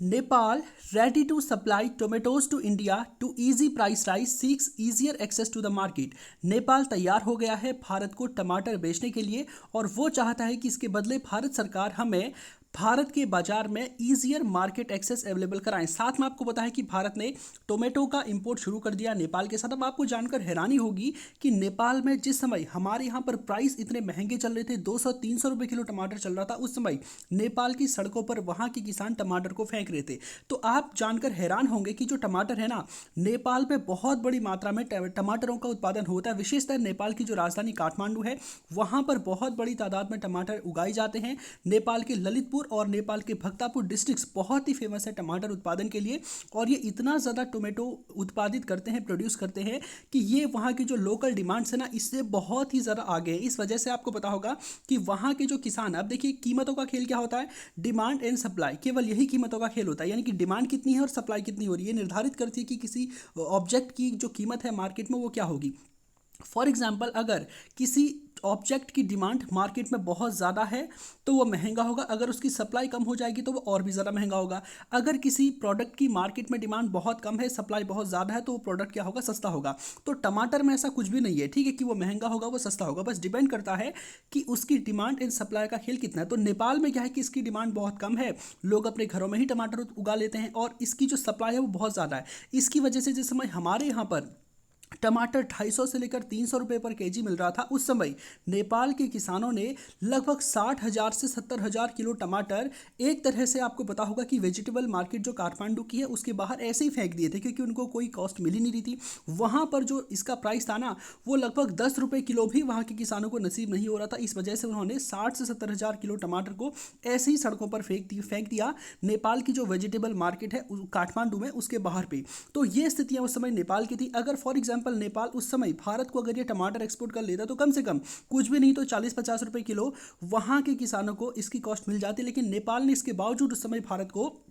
Nepal ready to supply tomatoes to India to easy price rise seeks easier access to the market। Nepal तैयार हो गया है भारत को टमाटर बेचने के लिए और वो चाहता है कि इसके बदले भारत सरकार हमें भारत के बाजार में ईजियर मार्केट एक्सेस अवेलेबल कराएं। साथ में आपको पता है कि भारत ने टोमेटो का इंपोर्ट शुरू कर दिया नेपाल के साथ। अब आपको जानकर हैरानी होगी कि नेपाल में जिस समय हमारे यहाँ पर प्राइस इतने महंगे चल रहे थे, 200-300 रुपये किलो टमाटर चल रहा था, उस समय नेपाल की सड़कों पर वहाँ के किसान टमाटर को फेंक रहे थे। तो आप जानकर हैरान होंगे कि जो टमाटर है ना, नेपाल में बहुत बड़ी मात्रा में टमाटरों का उत्पादन होता है। विशेषतः नेपाल की जो राजधानी काठमांडू है, वहाँ पर बहुत बड़ी तादाद में टमाटर उगाए जाते हैं। नेपाल के ललितपुर और नेपाल के भक्तापुर डिस्ट्रिक्ट्स बहुत ही फेमस है टमाटर उत्पादन के लिए, और ये इतना ज़्यादा टोमेटो उत्पादित करते हैं, प्रोड्यूस करते हैं कि ये वहाँ की जो लोकल डिमांड्स है ना, इससे बहुत ही ज़्यादा आगे है। इस वजह से आपको पता होगा कि वहाँ के जो किसान, अब देखिए कीमतों का खेल क्या होता है, डिमांड एंड सप्लाई, केवल यही कीमतों का खेल होता है। यानी कि डिमांड कितनी है और सप्लाई कितनी हो रही है, निर्धारित करती है कि किसी ऑब्जेक्ट की जो कीमत है मार्केट में वो क्या होगी। फॉर एग्जाम्पल, अगर किसी ऑब्जेक्ट की डिमांड मार्केट में बहुत ज़्यादा है तो वो महंगा होगा, अगर उसकी सप्लाई कम हो जाएगी तो वो और भी ज़्यादा महंगा होगा। अगर किसी प्रोडक्ट की मार्केट में डिमांड बहुत कम है, सप्लाई बहुत ज़्यादा है, तो वो प्रोडक्ट क्या होगा, सस्ता होगा। तो टमाटर में ऐसा कुछ भी नहीं है, ठीक है, कि वो महंगा होगा वो सस्ता होगा, बस डिपेंड करता है कि उसकी डिमांड एंड सप्लाई का खेल कितना है। तो नेपाल में क्या है कि इसकी डिमांड बहुत कम है, लोग अपने घरों में ही टमाटर उगा लेते हैं, और इसकी जो सप्लाई है वो बहुत ज़्यादा है। इसकी वजह से जिस समय हमारे यहाँ पर टमाटर 250 से लेकर 300 रुपये पर केजी मिल रहा था, उस समय नेपाल के किसानों ने लगभग 60,000 से 70,000 किलो टमाटर, एक तरह से आपको पता होगा कि वेजिटेबल मार्केट जो काठमांडू की है उसके बाहर ऐसे ही फेंक दिए थे, क्योंकि उनको कोई कॉस्ट मिल ही नहीं रही थी। वहाँ पर जो इसका प्राइस था ना, वो लगभग 10 रुपये किलो भी वहाँ के किसानों को नसीब नहीं हो रहा था। इस वजह से उन्होंने 60 से 70,000 किलो टमाटर को ऐसे ही सड़कों पर फेंक दिया नेपाल की जो वेजिटेबल मार्केट है काठमांडू में, उसके बाहर पे। तो ये स्थितियाँ उस समय नेपाल की थी। अगर फॉर एग्जाम्पल नेपाल उस समय भारत को अगर ये टमाटर एक्सपोर्ट कर लेता तो कम से कम कुछ भी नहीं तो 40-50 रुपए किलो वहां के किसानों को इसकी कॉस्ट मिल जाती, लेकिन नेपाल ने इसके बावजूद उस समय भारत को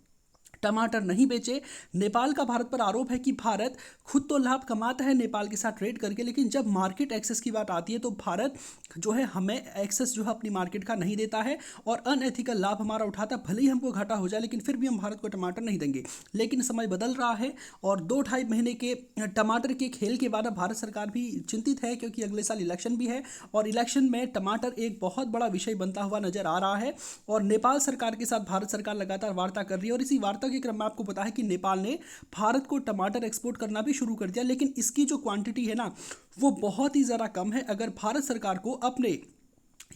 टमाटर नहीं बेचे। नेपाल का भारत पर आरोप है कि भारत खुद तो लाभ कमाता है नेपाल के साथ ट्रेड करके, लेकिन जब मार्केट एक्सेस की बात आती है तो भारत जो है हमें एक्सेस जो है अपनी मार्केट का नहीं देता है और अनएथिकल लाभ हमारा उठाता है। भले ही हमको घाटा हो जाए लेकिन फिर भी हम भारत को टमाटर नहीं देंगे। लेकिन समय बदल रहा है और 2-2.5 महीने के टमाटर के खेल के बाद अब भारत सरकार भी चिंतित है, क्योंकि अगले साल इलेक्शन भी है और इलेक्शन में टमाटर एक बहुत बड़ा विषय बनता हुआ नजर आ रहा है। और नेपाल सरकार के साथ भारत सरकार लगातार वार्ता कर रही है, और इसी वार्ता के क्रम में आपको पता है कि नेपाल ने भारत को टमाटर एक्सपोर्ट करना भी शुरू कर दिया, लेकिन इसकी जो क्वांटिटी है ना, वो बहुत ही ज़्यादा कम है। अगर भारत सरकार को अपने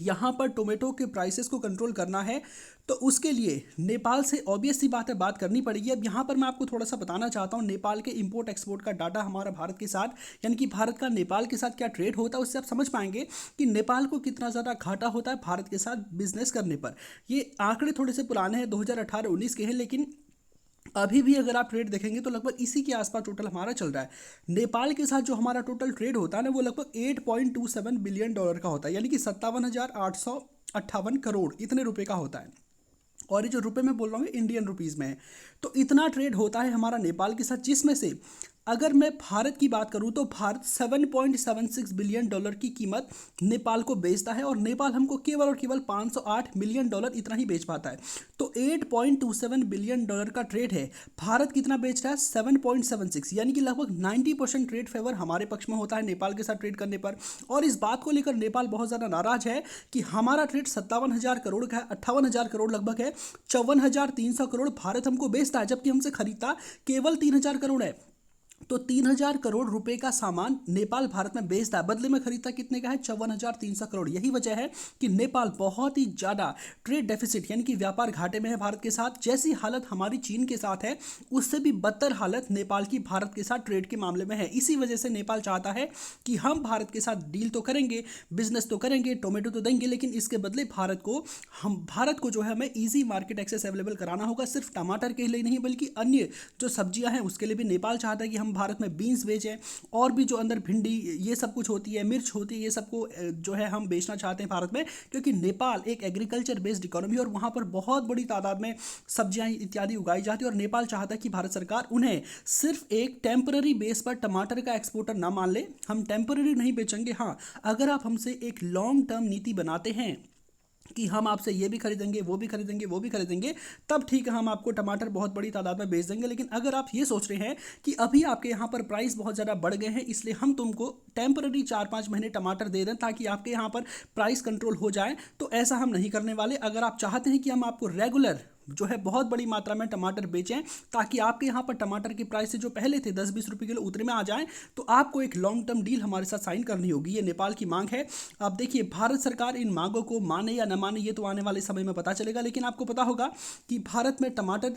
यहाँ पर टोमेटो के प्राइसेस को कंट्रोल करना है तो उसके लिए नेपाल से ऑब्वियस सी बात है बात करनी पड़ेगी। अब यहाँ पर मैं आपको थोड़ा सा बताना चाहता हूँ नेपाल के इंपोर्ट एक्सपोर्ट का डाटा हमारा भारत के साथ, यानी कि भारत का नेपाल के साथ क्या ट्रेड होता है, उससे आप समझ पाएंगे कि नेपाल को कितना ज़्यादा घाटा होता है भारत के साथ बिजनेस करने पर। ये आंकड़े थोड़े से पुराने हैं, 2018-19 के हैं, लेकिन अभी भी अगर आप ट्रेड देखेंगे तो लगभग इसी के आसपास टोटल हमारा चल रहा है। नेपाल के साथ जो हमारा टोटल ट्रेड होता है ना, वो लगभग $8.27 बिलियन का होता है, यानी कि 57,858 करोड़ इतने रुपए का होता है। और ये जो रुपए मैं बोल रहा हूँ इंडियन रुपीज़ में है। तो इतना ट्रेड होता है हमारा नेपाल के साथ, जिसमें से अगर मैं भारत की बात करूं तो भारत $7.76 बिलियन की कीमत नेपाल को बेचता है, और नेपाल हमको केवल और केवल $508 मिलियन इतना ही बेच पाता है। तो $8.27 बिलियन का ट्रेड है, भारत कितना बेच रहा है, 7.76, यानी कि लगभग 90% ट्रेड फेवर हमारे पक्ष में होता है नेपाल के साथ ट्रेड करने पर। और इस बात को लेकर नेपाल बहुत ज़्यादा नाराज है कि हमारा ट्रेड 57,000 करोड़ का है, 58,000 करोड़ लगभग है, 54,300 करोड़ भारत हमको बेचता है, जबकि हमसे खरीदता केवल 3,000 करोड़ है। तो 3,000 करोड़ रुपए का सामान नेपाल भारत में बेचता है, बदले में खरीदता कितने का है, 54,300 करोड़। यही वजह है कि नेपाल बहुत ही ज़्यादा ट्रेड डेफिसिट यानी कि व्यापार घाटे में है भारत के साथ। जैसी हालत हमारी चीन के साथ है, उससे भी बदतर हालत नेपाल की भारत के साथ ट्रेड के मामले में है। इसी वजह से नेपाल चाहता है कि हम भारत के साथ डील तो करेंगे, बिजनेस तो करेंगे, टोमेटो तो देंगे, लेकिन इसके बदले भारत को जो है हमें ईजी मार्केट एक्सेस अवेलेबल कराना होगा। सिर्फ टमाटर के लिए नहीं बल्कि अन्य जो सब्जियां हैं उसके लिए भी नेपाल चाहता है कि हम भारत में बीन्स बेचें, और भी जो अंदर भिंडी ये सब कुछ होती है, मिर्च होती है, ये सबको जो है हम बेचना चाहते हैं भारत में, क्योंकि नेपाल एक एग्रीकल्चर बेस्ड इकोनॉमी है और वहाँ पर बहुत बड़ी तादाद में सब्जियां इत्यादि उगाई जाती है। और नेपाल चाहता है कि भारत सरकार उन्हें सिर्फ एक टेम्पररी बेस पर टमाटर का एक्सपोर्टर ना मान ले। हम टेम्पररी नहीं बेचेंगे, हाँ, अगर आप हमसे एक लॉन्ग टर्म नीति बनाते हैं कि हम आपसे ये भी खरीदेंगे, वो भी खरीदेंगे, वो भी खरीदेंगे, तब ठीक है हम आपको टमाटर बहुत बड़ी तादाद में बेच देंगे। लेकिन अगर आप ये सोच रहे हैं कि अभी आपके यहाँ पर प्राइस बहुत ज़्यादा बढ़ गए हैं, इसलिए हम तुमको टेम्पररी 4-5 महीने टमाटर दे दें ताकि आपके यहाँ पर प्राइस कंट्रोल हो जाए, तो ऐसा हम नहीं करने वाले। अगर आप चाहते हैं कि हम आपको रेगुलर जो है बहुत बड़ी मात्रा में टमाटर बेचें ताकि आपके यहाँ पर टमाटर की प्राइस से जो पहले थे 10-20 रुपये किलो उतने में आ जाएं, तो आपको एक लॉन्ग टर्म डील हमारे साथ साइन करनी होगी। ये नेपाल की मांग है। अब देखिए, भारत सरकार इन मांगों को माने या न माने ये तो आने वाले समय में पता चलेगा। लेकिन आपको पता होगा कि भारत में टमाटर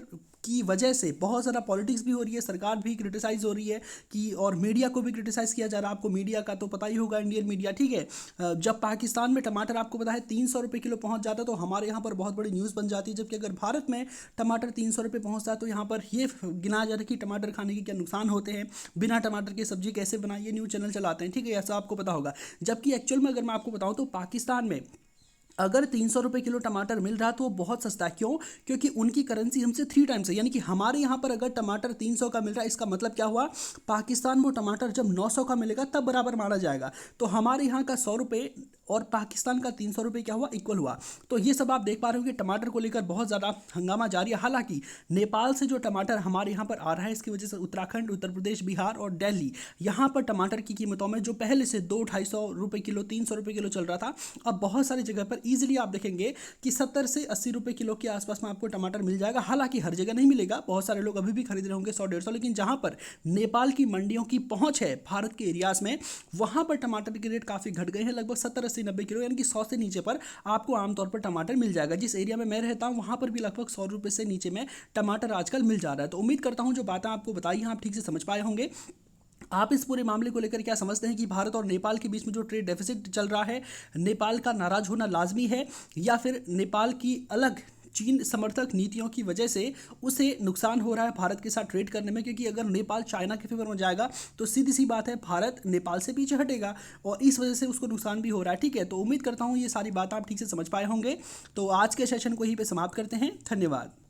की वजह से बहुत ज़्यादा पॉलिटिक्स भी हो रही है, सरकार भी क्रिटिसाइज़ हो रही है कि, और मीडिया को भी क्रिटिसाइज़ किया जा रहा है। आपको मीडिया का तो पता ही होगा, इंडियन मीडिया, ठीक है। जब पाकिस्तान में टमाटर आपको पता है 300 रुपये किलो पहुंच जाता है तो हमारे यहाँ पर बहुत बड़ी न्यूज़ बन जाती है। जबकि अगर भारत में टमाटर 300 रुपये पहुंचता है तो यहाँ पर ये गिनाया जाता है कि टमाटर खाने के क्या नुकसान होते हैं, बिना टमाटर की सब्जी कैसे बनाए, ये न्यूज़ चैनल चलाते हैं, ठीक है, ऐसा आपको पता होगा। जबकि एक्चुअल में अगर मैं आपको बताऊँ तो पाकिस्तान में अगर 300 रुपये किलो टमाटर मिल रहा है तो वो बहुत सस्ता है। क्यों? क्योंकि उनकी करेंसी हमसे 3 टाइम्स है। यानी कि हमारे यहाँ पर अगर टमाटर 300 का मिल रहा है, इसका मतलब क्या हुआ, पाकिस्तान में टमाटर जब 900 का मिलेगा तब बराबर माना जाएगा। तो हमारे यहाँ का 100 रुपये और पाकिस्तान का 300 रुपये क्या हुआ, इक्वल हुआ। तो ये सब आप देख पा रहे हो कि टमाटर को लेकर बहुत ज़्यादा हंगामा जारी है। हालांकि नेपाल से जो टमाटर हमारे यहाँ पर आ रहा है, इसकी वजह से उत्तराखंड, उत्तर प्रदेश, बिहार और दिल्ली, यहाँ पर टमाटर की कीमतों में जो पहले से 200-250 रुपये किलो, 300 रुपये किलो चल रहा था, अब बहुत सारी जगह पर ईजिली आप देखेंगे कि 70 से 80 रुपये किलो के आसपास में आपको टमाटर मिल जाएगा। हालांकि हर जगह नहीं मिलेगा, बहुत सारे लोग अभी भी खरीद रहे होंगे 100-150, लेकिन जहां पर नेपाल की मंडियों की पहुंच है भारत के एरियाज में, वहां पर टमाटर के रेट काफ़ी घट गए हैं। लगभग 70-80-90 किलो यानी कि 100 से नीचे पर आपको आमतौर पर टमाटर मिल जाएगा। जिस एरिया में मैं रहता हूं वहां पर भी लगभग 100 रुपये से नीचे में टमाटर आजकल मिल जा रहा है। तो उम्मीद करता हूं जो बातें आपको बताई हैं आप ठीक से समझ पाए होंगे। आप इस पूरे मामले को लेकर क्या समझते हैं कि भारत और नेपाल के बीच में जो ट्रेड डेफिसिट चल रहा है, नेपाल का नाराज होना लाजमी है, या फिर नेपाल की अलग चीन समर्थक नीतियों की वजह से उसे नुकसान हो रहा है भारत के साथ ट्रेड करने में? क्योंकि अगर नेपाल चाइना के फेवर में जाएगा तो सीधी सी बात है भारत नेपाल से पीछे हटेगा और इस वजह से उसको नुकसान भी हो रहा है, ठीक है। तो उम्मीद करता हूँ ये सारी बात आप ठीक से समझ पाए होंगे। तो आज के सेशन को यहीं पे समाप्त करते हैं। धन्यवाद।